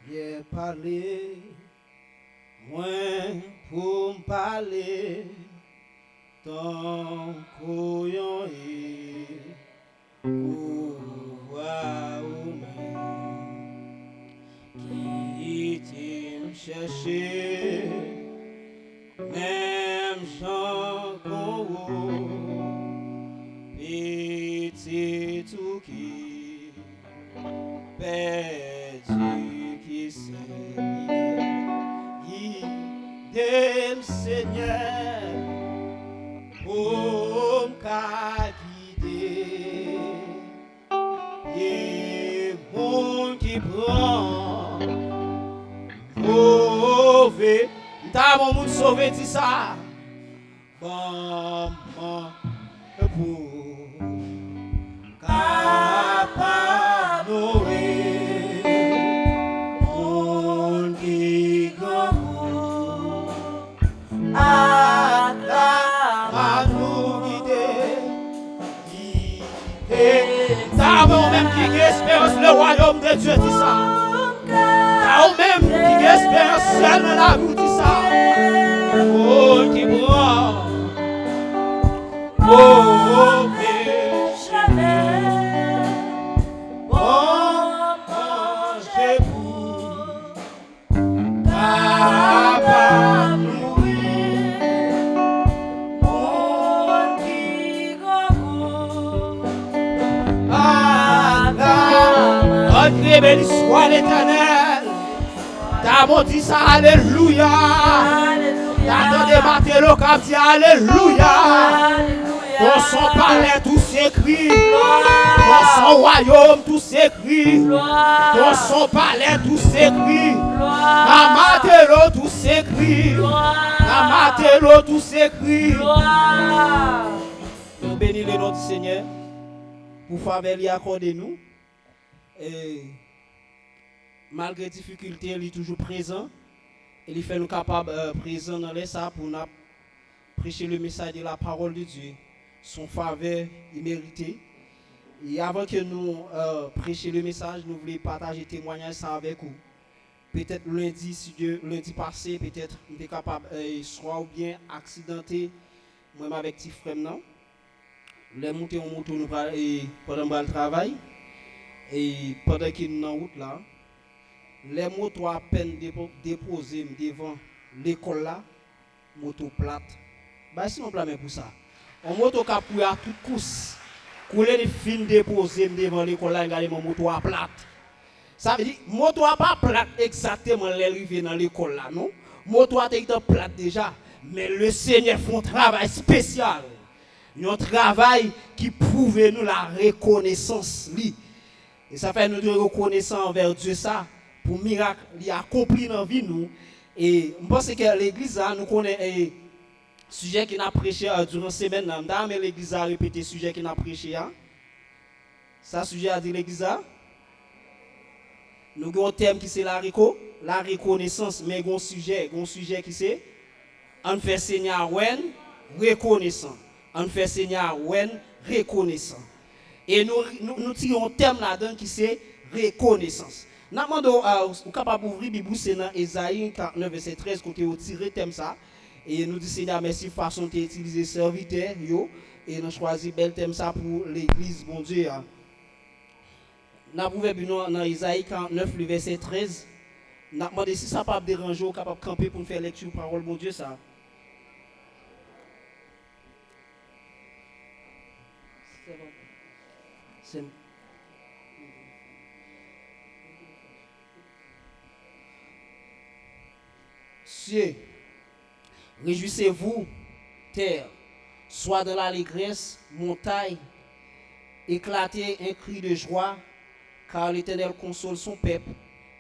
J'ai parlé, moi pour me parler, tant qu'on est, pouvoir ou qui t'aime chercher, même Jean qu'on petit tout qui perdu qui s'est guidé, Seigneur, pour me guider. Et mon qui prend mauvais, t'as mon monde sauvé, dis ça. Bon, bon, pour capable nourrir mon qui grand à la nous guider. T'as même qui espérance le royaume de Dieu, dis ça. T'as même qui espérance seulement la vie, dis ça. Oh, qui prend mauvais chemin, bon manger pour capable mourir, mon qui Dieu béni soit l'Éternel. T'as bon dit ça, alléluia. T'as entendu mater le cap, dit alléluia. Dans son palais tout s'écrit, dans son royaume tout s'écrit, dans son palais tout s'écrit, Amatelo tout s'écrit, Amatelo tout s'écrit. Nous bénissons le nom du Seigneur pour faveur lui accorder nous. Et malgré difficulté, il est toujours présent. Et il fait nous capables présents dans les ça pour nous prêcher le message de la parole de Dieu. Son faveur immérité. Et avant que nous prêchions le message, nous voulons partager témoignage ça avec vous. Peut-être lundi, si Dieu, lundi passé, peut-être nous sommes capables, soit ou bien accidenté, moi avec petit frère, non. Les montées en moto, nous pendant le travail. Et pendant qu'il est en route là, les motos à peine déposées devant l'école là, moto plate. Bah sinon pas pour ça. En moto qui a pris à toute course, couler les fins déposées devant l'école là, regardez mon moto à plate. Ça veut dire moto à pas plate exactement l'arrivée dans l'école là, non? Moto à été plate déjà, mais le Seigneur fait un travail spécial. Un travail qui prouve nous la reconnaissance li. Et ça fait nous de reconnaissance envers Dieu ça pour miracle il accompli dans vie nous. Et je pense que l'église nous connaît un sujet qui n'a prêché durant la semaine là, mais l'église a répété le sujet qui n'a prêché ça sujet a dit l'église nous avons un thème qui c'est la reconnaissance, mais un sujet qui c'est on fait Seigneur reconnaissant. On fait Seigneur reconnaissant. Et nous tirons un thème là-dedans qui c'est reconnaissance. Nous demandons vous capable d'ouvrir la Bible, c'est dans Ésaïe 49, verset 13, côté vous tirez thème ça. Et nous disons Seigneur, merci façon d'utiliser serviteur. Et nous choisissons bel thème ça pour l'église, bon Dieu. Nous avons ouvert dans Ésaïe 49, le verset 13. Nous demandons si ça ne peut pas déranger, vous capable de camper pour nous faire lecture parole, bon Dieu, ça. C'est bon. Cieux, réjouissez-vous, terre, sois dans l'allégresse, montagne, éclatez un cri de joie, car l'Éternel console son peuple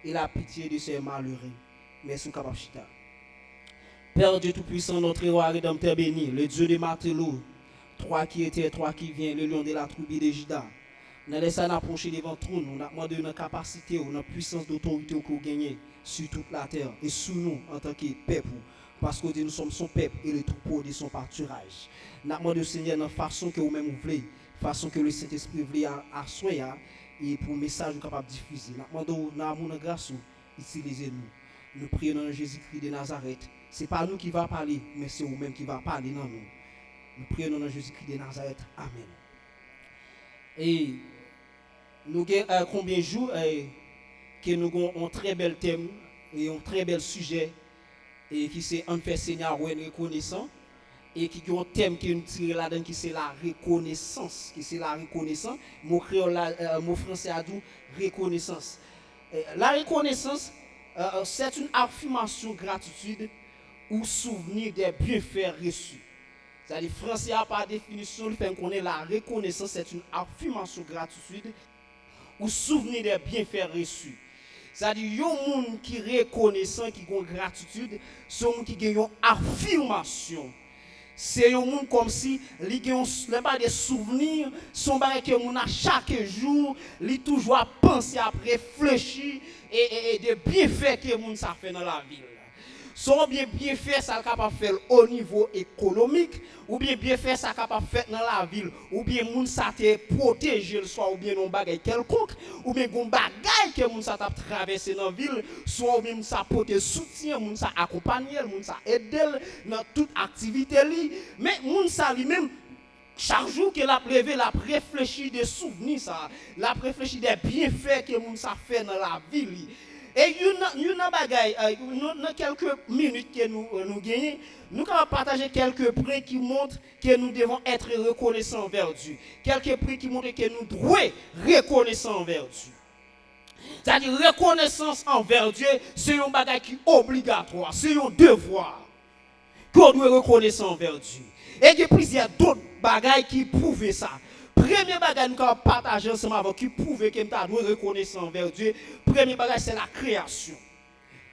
et la pitié de ses malheureux. Merci, Kapachita. Père Dieu Tout-Puissant, notre roi rédempteur béni, le Dieu des matelots, toi qui étais, toi qui viens, le lion de la tribu de Juda. Nous laissons approcher devant trône, nous avons demandé notre capacité, notre puissance d'autorité que vous gagnez sur toute la terre et sous nous en tant que peuple. Parce que nous sommes son peuple et le troupeau de son pâturage. Nous avons demandé au Seigneur de façon que vous-même vous voulez, façon que le Saint-Esprit voulait asseoir et pour le message capable de diffuser. Nous demandons dans l'amour de grâce utilisez-nous. Nous prions dans Jésus-Christ de Nazareth. Ce n'est pas nous qui va parler, mais c'est vous-même qui va parler dans nous. Nous prions dans Jésus-Christ de Nazareth. Amen. Et nous avons combien de jours que nous avons un très bel thème et un très bel sujet et qui c'est en fait Seigneur reconnaissant et qui a un thème qui nous tire là-dedans qui c'est la reconnaissance, mot créole mot français a dit reconnaissance. La reconnaissance c'est une affirmation de gratitude ou souvenir des bienfaits reçus. C'est-à-dire français a par définition le fait qu'on ait la reconnaissance c'est une affirmation de gratitude ou souvenir des bienfaits reçus. C'est-à-dire, il y a un monde qui est reconnaissant, qui a gratitude, c'est un monde qui a une affirmation. C'est un monde comme si il a des souvenirs, son bagage que mon a chaque jour, il toujours à penser, à réfléchir et des bienfaits que mon ça fait dans la ville. Soit bien fait ça capable faire au niveau économique ou bien fait ça capable faire dans la ville ou bien moun ça te protéger soit ou bien non bagay quelconque ou bien gon bagay que moun ça t'a traverser dans ville soit ou bien ça porter soutien moun ça accompagner moun ça aider dans toute activité li mais moun ça lui même chaque jour que la levé la réfléchir des souvenirs ça la réfléchir des bienfaits que moun ça fait dans la ville. Et il y a quelques minutes que nous gagnons, nous allons partager quelques prix qui montrent que nous devons être reconnaissants envers Dieu. Quelques prix qui montrent que nous devons être reconnaissants envers Dieu. C'est-à-dire, reconnaissance envers Dieu, c'est un bagage qui est obligatoire, c'est un devoir qu'on doit reconnaître envers Dieu. Et il y a plusieurs d'autres bagages qui prouvent ça. Premier bagage nous allons partager ensemble avec qui prouve que nous devons reconnaître envers Dieu. Premier bagage c'est la création.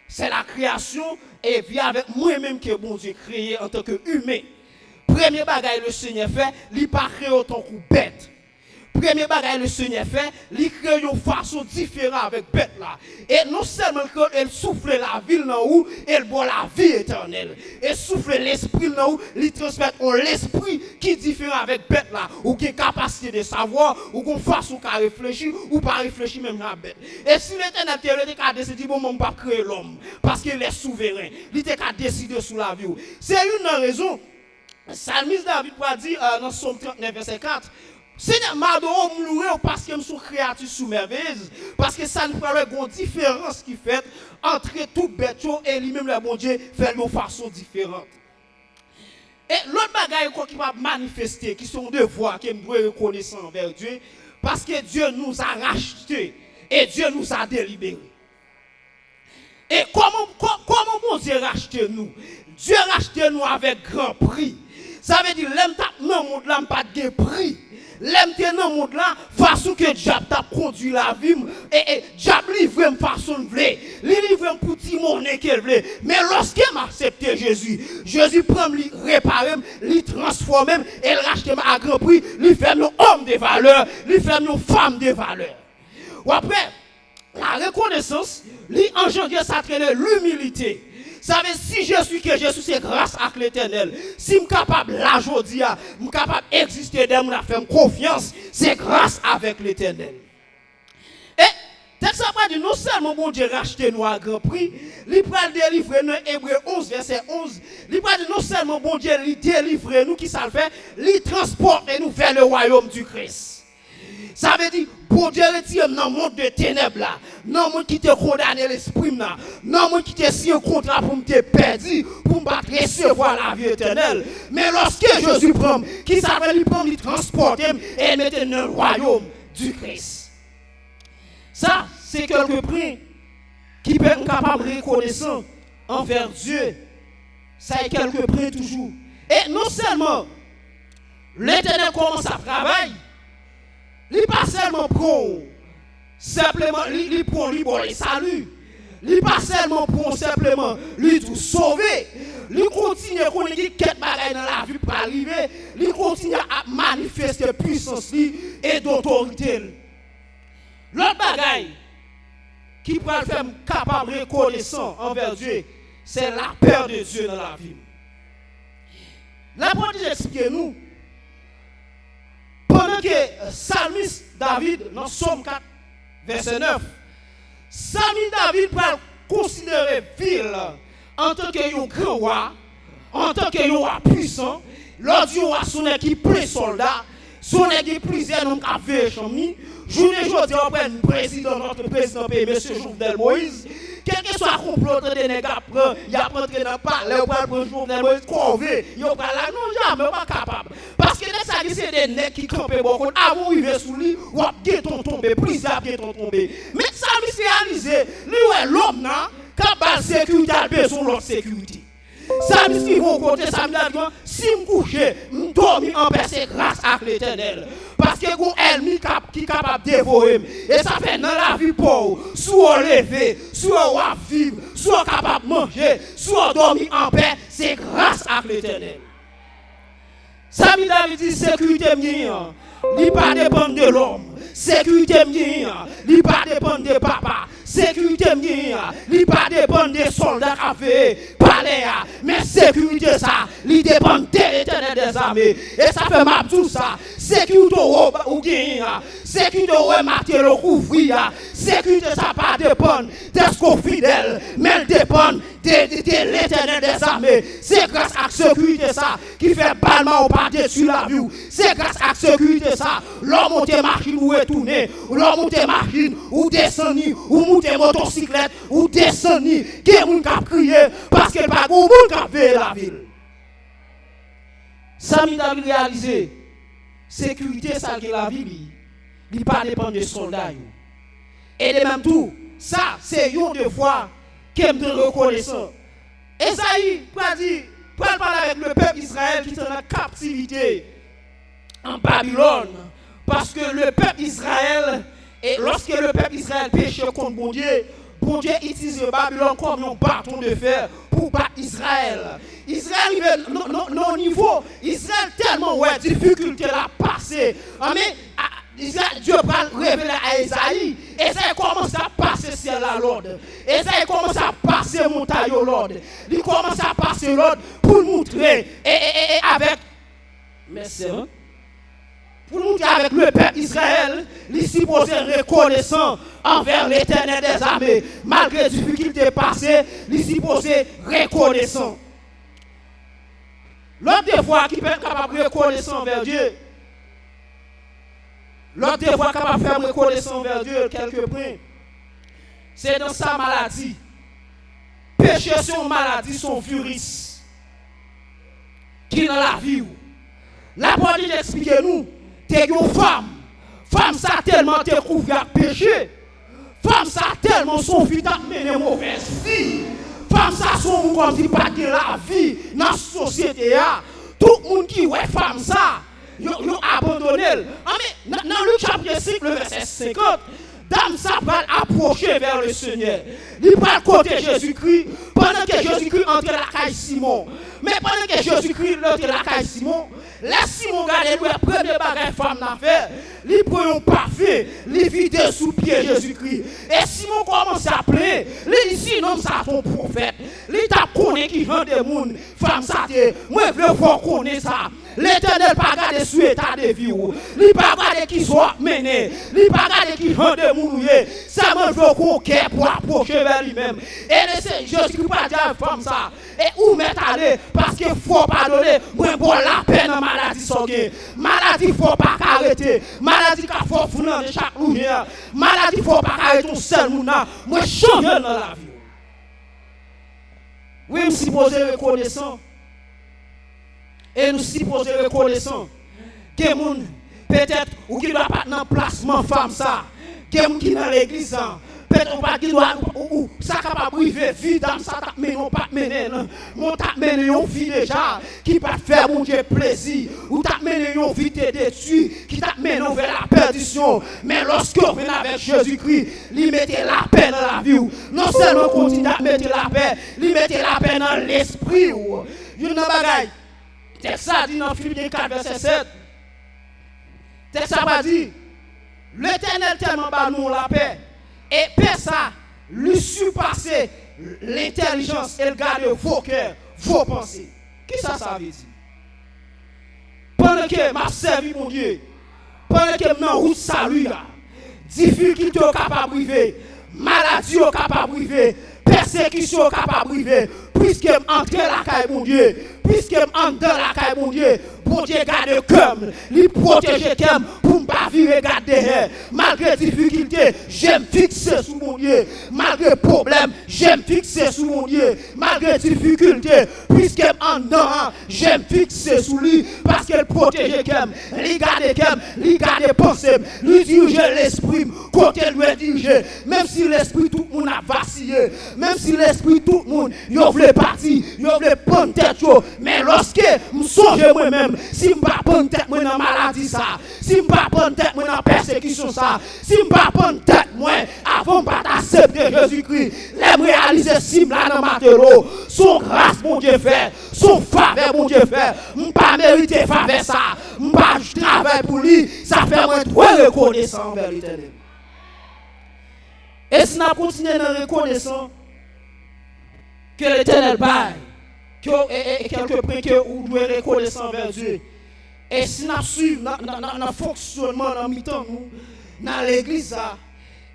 C'est la création et vient avec moi-même que bon Dieu créé en tant qu'humain. Premier bagage le Seigneur fait, il pas créé autant que bête. Premier bagage le Seigneur fait, il crée une façon différente avec bête là. Et non seulement elle souffle la vie dans où, elle boit la vie éternelle. Et souffle l'esprit dans où, il transmet l'esprit qui est différent avec bête là. Ou qui a capacité de savoir, ou qu'on façon qu'à réfléchir, ou pas réfléchir même à bête. Et si l'Éternel a décidé, bon, on ne pas créer l'homme, parce qu'il est souverain, il a décidé sur la vie. C'est une raison. Psalmiste David va dire dans Psaume 39, verset 4. Seigneur, m'adore, m'louer parce que je suis créature sous merveilleuse. Parce que ça nous fait une différence qui fait entre tout bête et lui-même le bon Dieu fait de façon différente. Et l'autre bagaille qui va manifester, qui sont devoirs que nous devons reconnaître envers Dieu, parce que Dieu nous a rachetés et Dieu nous a délibérés. Et comment mon Dieu a racheté nous? Dieu a racheté nous avec grand prix. Ça veut dire, l'homme dans le monde là, pas de prix. L'homme dans le monde là, façon que Diable t'a conduit la vie, et Diable livre une façon de vouloir. Il livre un petit monnaie qu'il veut. Mais lorsqu'il m'a accepté Jésus, Jésus prend, lui réparer, lui transforme, et il rachète à grand prix, lui fait nos hommes de valeur, lui fait nos femmes de valeur. Ou après, la reconnaissance, lui engendre ça traîne l'humilité. Ça veut dire, si je suis que je suis, c'est grâce à l'Éternel. Si je suis capable, là, aujourd'hui, je suis capable d'exister, de me faire confiance, c'est grâce avec l'Éternel. Et, texte ça dit, non seulement bon Dieu racheté nous à grand prix, il peut délivrer nous, Hébreu 11, verset 11, il peut dire, non seulement bon Dieu délivre nous, qui ça le fait, il transporte nous vers le royaume du Christ. Ça veut dire, pour Dieu retire dans le monde de ténèbres là, dans le monde qui te condamne l'esprit là, dans le monde qui te signe un contrat pour me te perdre, pour me recevoir la vie éternelle. Mais lorsque Jésus prend, qui s'appelle, il prend, il transporte et met dans le royaume du Christ. Ça, c'est quelques prix qui peuvent être capables de reconnaître envers Dieu. Ça est quelques prix toujours. Et non seulement l'Éternel commence à travailler, il n'est pas seulement pour simplement, il prend lui bon les salut. Il n'est pas seulement pour simplement lui tout sauver. Il continue à connaître quelques bagailles dans la vie pour arriver. Il continue à manifester puissance et d'autorité. L'autre bagaille qui peut le faire capable de reconnaissant envers Dieu, c'est la peur de Dieu dans la vie. L'apôtre explique nous. Pendant que Psalmiste David, dans Psaume 4, verset 9, Psalmiste David considérer ville en tant que un grand roi, en tant que un roi puissant, lorsque un roi son équipe plein soldats, son équipe plusieurs noms qui avaient chamni, journée aujourd'hui après le président, notre président pays, M. Jovenel Moïse, quel que soit le complot de nègres, il a rentré dans le palais, il va prendre Jovenel Moïse, crevé, il va là, non, jamais pas capable. Parce que ça, c'est des nègres qui campaient beaucoup, avant d'arriver sous lui, ou à guetton tomber, plusieurs guettons tomber. Mais ça, c'est réalisé, lui, l'homme, qui a la sécurité, a besoin de l'autre sécurité. Ça me dit vont côté ça me dit si me coucher me dormir en paix c'est grâce à l'Éternel parce que un ennemi qui capable dévorer et ça fait dans la vie pour soit lever soit vivre soit capable manger soit dormir en paix c'est grâce à l'Éternel. Ça me dit sécurité mien il pas dépendre de l'homme. Sécurité mien, il pas dépendre de papa. Sécurité mien, il pas dépendre des soldats qui fait parler. Mais sécurité ça, il dépend de l'Éternel des armées. Et ça fait mal tout ça. Sécurité ou gagne, sécurité ou mater le couvrir. Sécurité ça pas dépendre d'être fidèle, mais elle dépend de l'Éternel des armées. C'est grâce à la sécurité ça qui fait ballement ou pas dessus la vie. C'est grâce à la sécurité ça, l'homme monte machine ou retourner, l'homme monte machine ou descendre, ou monte motocyclette ou descendre, qui est moun qui crier parce que pas moun qui veut la ville. Ça m'a réalisé, sécurité ça qui la ville, il pas dépend des soldats. Et de même tout, ça c'est une devoir qui est reconnaissant. Esaïe, pour parler avec le peuple Israël qui est en captivité en Babylone. Parce que le peuple Israël, et lorsque le peuple Israël péchait contre bon Dieu utilise le Babylone comme un bâton de fer pour battre Israël. Israël, non niveau, Israël tellement difficulté à passer. Mais Dieu va révéler à Esaïe. Esaïe commence à passer ciel à l'ordre. Esaïe commence à passer montagne au l'ordre. Il commence à passer l'ordre pour montrer et avec. Mais c'est vrai. Pour montrer avec le peuple Israël, il est supposé reconnaissant envers l'Éternel des armées. Malgré les difficultés passées, il est supposé reconnaissant. L'autre devoir qui peut être capable de reconnaissant envers Dieu, l'autre devoir capable de faire reconnaissant envers Dieu, quelque point, c'est dans sa maladie. Péché son maladie, son virus, qui est dans la vie. La parole explique-nous. T'es une femme ça tellement te couvert péché, femme ça tellement son vie t'a mené mauvaise vie, femme ça son comme si pas de la vie dans la société, tout le monde qui ouais femme ça, ils ont abandonné. Mais dans Luc chapitre 5, le verset 50, dame ça va approcher vers le Seigneur. Il va côté Jésus-Christ pendant que Jésus-Christ entre la caille Simon. Mais pendant que Jésus-Christ entre la caille Simon, laisse Simon garder le premier bagage femme n'a fait. Il prend un parfait, il vide sous pied Jésus-Christ. Et Simon commence à appeler, il dit non ça ton prophète. Il t'a connu qui vend des monde, femme ça te, moi je veux voir connaître ça. L'Éternel pas garder sur état de vie ou. Il pas garder qui soit mené, il pas garder qui vend des monde. Ça me veut qu'on cœur pour approcher vers lui-même. Et laissez Jésus-Christ pas dire femme ça. Et où mettre aller parce qu'il faut pardonner, moi bon la peine en maladie sanguine. Maladie faut pas arrêter. Maladie qu'il faut fouiller de chaque lumière. Maladie faut pas arrêter ton seul mouna. Moi changer dans la vie. Oui, nous supposons reconnaissant. Et nous supposons reconnaissant que moun peut-être ou qui doit pas dans placement femme ça. Que moun qui dans l'église peut-être pas qui doit ou ça capable priver vie dans ça t'a mené on pas mener mon t'a mené on vie déjà qui pas faire mon Dieu plaisir ou t'a mené on vie te détruire qui t'a mené vers la perdition. Mais lorsque on vient avec Jésus-Christ, il mettait la paix dans la vie. Non seulement continue à mettre la paix, il mettait la paix dans l'esprit. Une bagaille. Texte ça dit dans Philippiens 4 verset 7. Texte ça va dire l'Éternel tellement bat nous la paix. Et paix ça, lui surpasser l'intelligence et le garder vos cœurs, vos pensées. Qui ça veut dire? Pendant que m'a servi mon Dieu, pendant que m'a route salut, difficulté capable de briver, maladie capable de briver, persécution capable de priver, puisque entre la caille mon Dieu, puisque entre dans la caille mon Dieu, bon Dieu garde comme, lui protéger comme pour ne pas vivre garder. Malgré difficulté, j'aime fixer sous mon Dieu. Malgré problème, j'aime fixer sous mon Dieu. Malgré difficulté, puisque en dedans, j'aime fixer sous lui parce qu'elle protège comme, lui garde pensée, lui dirige l'esprit, côté lui diriger. Même si l'esprit tout le monde a vacillé, même si l'esprit tout le monde, il veut partir, il veut prendre tête, mais lorsque je songe moi-même, si je ne pas prendre tête moi dans la maladie ça, si je ne pas prendre tête moi dans la persécution ça, si je ne pas prendre tête moi avant de pas accepter Jésus-Christ, les réaliser si là dans ma tête, son grâce mon Dieu fait, son faveur mon Dieu fait, je ne pas mériter faveur ça, je ne pas travailler pour lui, ça fait moi trop reconnaissant envers l'Éternel. Et si nous continuons à reconnaissant que l'Éternel baille, et quelque point que vous devez reconnaissant envers Dieu. Et si nous suivons dans le fonctionnement dans mi-temps, dans l'église,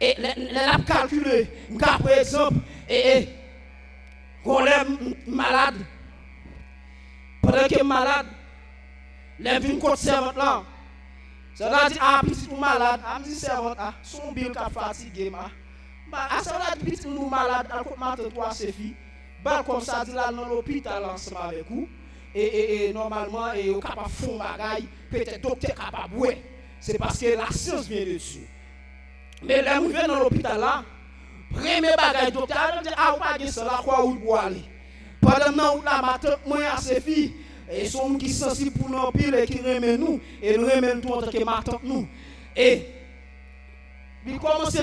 et nous calculons, par exemple, qu'on est malade, pendant qu'il est malade, les vignes contre servante là, ça va dire, ah, petit ou malade, ah, me dit servante, ah, son bill qui a fatigué, ah, ça va dire, petit ou malade, à côté de toi, c'est fille. Comme ça, dit là dans l'hôpital ensemble avec vous. Et normalement, et au capable de faire un bagage, peut-être docteur capable de ouais. C'est parce que la science vient dessus. Mais là, vous venez dans l'hôpital là, premier bagage, docteur, dit, ah, vous pas de ça, là, quoi, où vous allez. Pendant que là, matin, moi, à ces filles, et sont qui sont sensibles pour nous pile et qui remettent nous, et nous remettent tout en tant que matin nous. Et, il commence à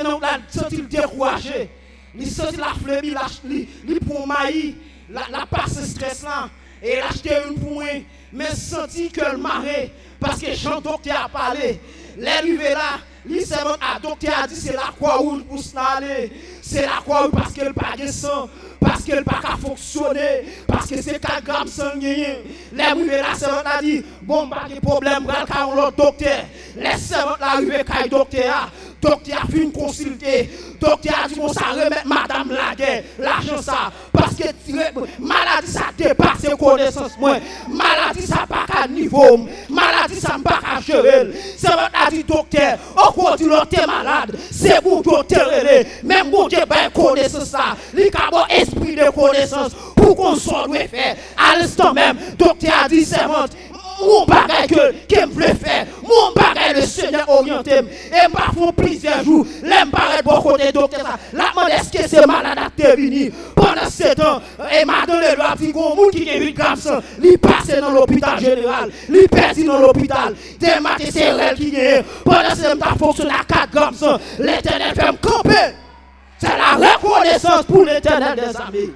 se sentir découragé. Il sent la flemme, il prend maïs, la passe stress là, et il achète une pour moi, mais senti que le marée, parce que Jean docteur a parlé, l'arrivée là, il s'est à docteur a dit c'est la croix où pour s'aller, c'est la croix parce qu'elle pas de sang, parce qu'elle pas qu'à fonctionner, parce que c'est 4 grammes sanguin. L'arrivée là, c'est a dit bon pas de problème, va le l'autre docteur, les servants l'arrivée quand docteur. Docteur a fait une consulter. Docteur a dit bon ça remettre madame la guerre, l'argent ça. Parce que maladie ça dépasse connaissance moi. Maladie ça pas qu'à niveau. Maladie ça pas qu'à gérer. Ça va dit docteur, au cours du long t'es malade. C'est bon docteur même bon Dieu ben connaissance ça. Il a bon esprit de connaissance pour qu'on soit doit faire. À l'instant même, docteur a dit c'est mon bagage que me veut faire, mon bagage le Seigneur orienté, et parfois plusieurs jours, l'aime paraître bon côté docteur ça, la demande est-ce que c'est malade à te venir, pendant 7 ans, et madame le doigt dit qu'on monde qui a 8 grammes sang, il passe dans l'hôpital général, il perdu dans l'hôpital, des matins c'est elle qui est, pendant ce temps il fonctionne à 4 grammes sang, l'Éternel fait me camper, c'est la reconnaissance pour l'Éternel des amis,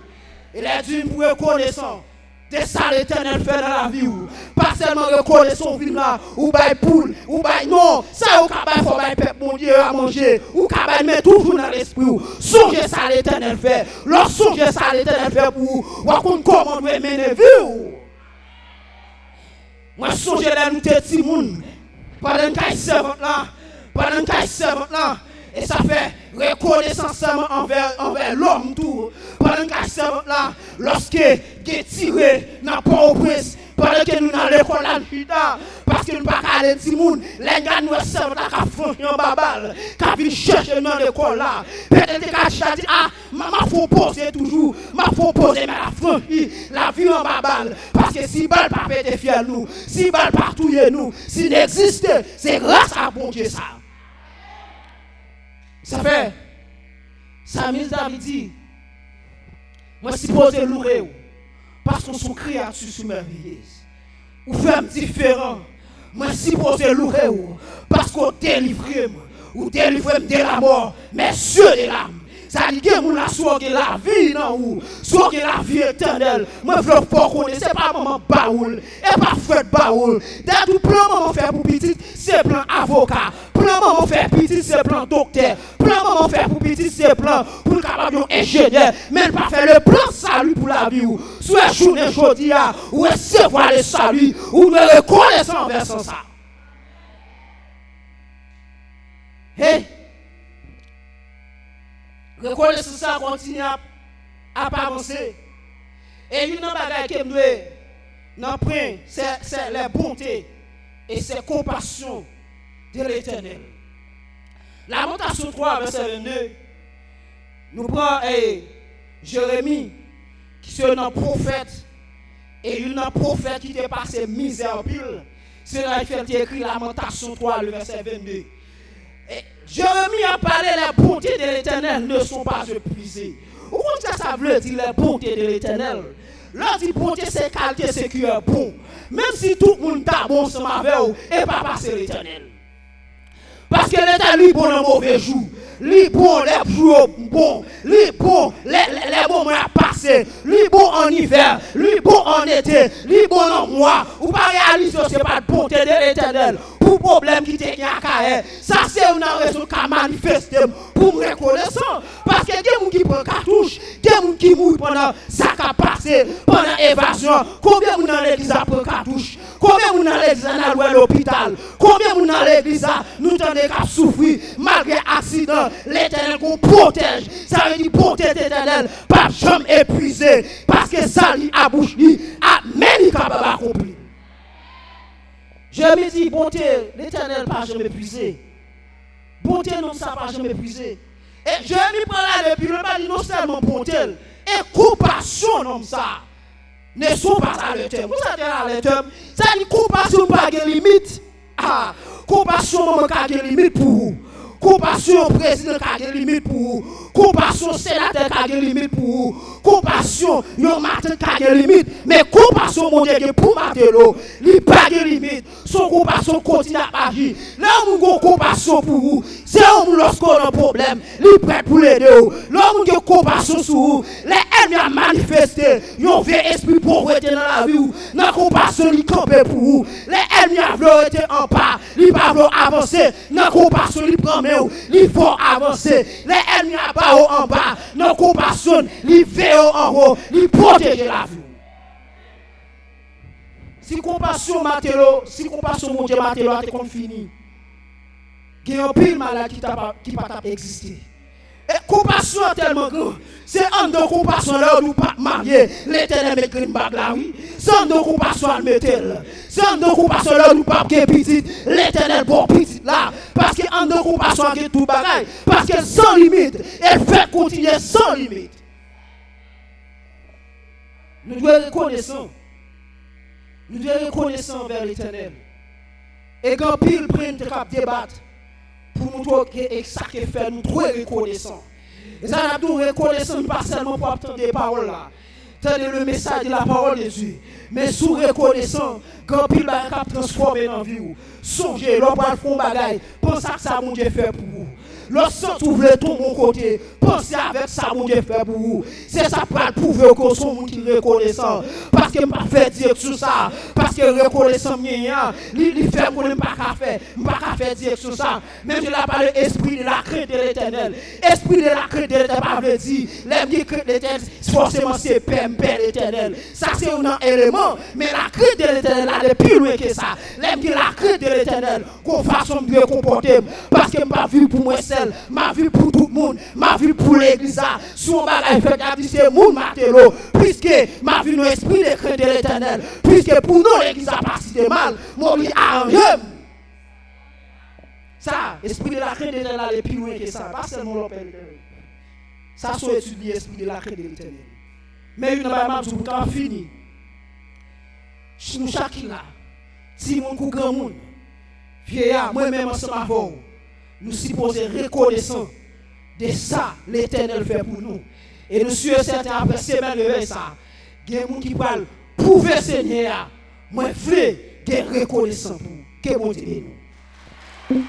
il est dû pour reconnaissance. C'est ça l'Éternel fait dans la vie. Pas seulement reconnaître son film là, ou bail poule, ou bail non. Ça, ou kabay faut bail peuple mon Dieu à manger. Ou kabay met toujours dans l'esprit. Songez ça l'Éternel fait. Lorsque songez ça l'Éternel fait pour vous. Ou comment nous mener vie. Moi, songez là, nous t'es petit monde. Pendant qu'il y a servante là, pendant qu'il y a servante là. Et ça fait reconnaissance envers l'homme tout. Pendant qu'il servante là, lorsque il est tiré dans Port-au-Prince, pendant que nous dans l'école là, parce que nous ne pouvons pas aller dans le monde, les gars nous servent là, qui font un babal, qui viennent chercher dans l'école là. Peut-être que tu as dit, ah, il faut poser toujours, il faut poser, mais la franchise, la vie en babal. Parce que si balle pas péter fier nous, si balle pas touiller nous, s'il existe, c'est grâce à bon Dieu ça. Ça fait, Samuel David dit, moi suppose louer, parce qu'on sont créatures sous merveilleuses. Ou femme différent, moi suppose louer, parce qu'on délivre, ou délivre de la mort, mais sur de l'âme. Ça dit que mon la soit la vie non ou soit la vie éternelle. Moi je veux pas connaître, c'est pas maman baoul et pas frère baoul. Dans tout plan maman faire pour petit, c'est plan avocat. Plan maman faire petit, c'est plan docteur. Plan maman faire pour petit, c'est plan pour capable ingénieur, mais pas faire le plan salut pour la vie ou soit journée jodia ou recevoir le salut ou me reconnaître envers ça. Hey, reconnaissance ça continue à pas avancer. Et une bagaille qui me doit n'en prendre, c'est la bonté et c'est compassion de l'Éternel. Lamentation 3, verset 22, nous prenons Jérémie, qui est un prophète, et il y a un prophète qui est passé misère pile. C'est là qu'il fait écrit Lamentation 3, le verset 22. Et Jérémie a parlé, les bontés de l'Éternel ne sont pas épuisées. Où est-ce que ça veut dire les bontés de l'Éternel? Là, dit bonté, c'est qualité, c'est qui est bon. Même si tout le monde est bon, ça m'a et pas passer l'Éternel. Parce que l'Éternel est bon dans mauvais jour. Lui bon, les jours bons. Lui bon, les bons mois passés. Lui bon en hiver. Lui bon en été. Lui bon en mois. Ou pas réaliser que ce n'est pas de bonté de l'Éternel. Pour problème qui te à carré. Ça c'est une raison qui a manifesté pour me reconnaissant. Parce que des gens qui prennent cartouche, des gens qui mourent pendant ça qui a passé, pendant l'évasion. Combien de gens dans l'église a pris cartouche? Combien de gens dans l'église a loué l'hôpital? Combien de gens dans l'église nous tenons qu'à souffrir malgré accident? L'Éternel qu'on protège, ça veut dire bonté d'éternel, pas jamais épuisé, parce que ça lui a bouche lui, amen, il est capable d'accomplir. Je me dis, bonté, l'Éternel pas jamais épuisé. Bonté, non, ça pas jamais épuisé. Et je me prends là depuis le bas, non seulement bonté, et compassion, non, ça, ne sont pas à l'éternel. Vous savez à l'éternel, ça dit compassion pas de limite. Ah, compassion, non, pas de limite pour vous. Compassion au président qui a des limites pour vous. Compassion au sénateur qui a des limites pour vous. Compassion au matin qui a des limites. Mais compassion, mon Dieu, pour Matelo, il n'y a pas de limite. Son compassion continue à agir. Là où vous avez compassion pour vous, c'est où lorsqu'on a un problème, il est prêt pour les deux. Là où vous avez compassion sur vous, les ennemis ont manifesté. Ils ont fait esprit pauvreté dans la vie. La compassion, il campe pour vous. Les ennemis ont été en bas. Ils ne peuvent pas avancer. La compassion, il prend. Il faut avancer. Les ennemis à bas en bas. Nos compassion, ils veillent en haut. Ils protègent la vie. Si compassion Matelo, si compassion mon Dieu Matelo a été fini. Il y a un pile malade qui n'a pas existé. Et compassion est tellement grand. C'est un de compassion là où nous pas marier. L'Éternel met une bague là, oui. C'est un de compassion à mettre. C'est un de compassion là où nous pas petit. L'Éternel bon petit là. Parce que un de compassion a tout bagaille. Parce que sans limite. Elle fait continuer sans limite. Nous devons être reconnaissants. Nous devons être reconnaissants envers l'Éternel. Et quand pile prennent de cap débattre. Pour nous montrer que ça qui fait nous trop reconnaissants. Et ça nous reconnaissants pas seulement pour entendre des paroles là. Tenez le message de la parole de Dieu. Mais sous reconnaissant, quand pile va transformer dans la vie. Songez, l'on va faire un bagaille. Pensez à ça mon Dieu fait pour vous. Lorsque vous voulez tout mon côté, pensez avec ça mon Dieu fait pour vous. C'est ça pour prouver que son monde qui est reconnaissant. Parce que je ne peux pas faire dire sur ça. Parce que reconnaissant, il fait pour ne pas faire. Je ne peux pas faire dire sur ça. Même je l'ai parlé esprit de la crainte de l'Éternel. Esprit de la crainte de l'Éternel, pas veut dire. L'esprit de l'Éternel, forcément c'est Père l'Éternel. Ça c'est un élément. Mais la crainte de l'Éternel, elle est plus loin que ça. L'esprit de la crainte de l'Éternel, qu'on façon de comporter. Parce que je n'ai pas vu pour moi seul. Ma vie pour tout le monde, ma vie pour l'église. Son bagage fait à dire c'est mon Matelo. Puisque ma vie nous esprit de crainte de l'Éternel. Puisque pour nous l'église a pas si mal, mon lui arrange. Ça, esprit de la crainte de l'Éternel est plus loin que ça. Pas seulement l'Éternel. Ça, c'est étudier l'esprit de la crainte de l'Éternel. Mais une bagaille pour quand fini. Nous chacun là, si mon coup grand monde, vieillard, moi-même ensemble avec vous. Nous supposons reconnaissants de ça l'Éternel fait pour nous. Et nous sommes certains après semaine de ça. Il y a des gens qui parlent prouver Seigneur. Moi, je veux des reconnaissants pour que mon Dieu nous.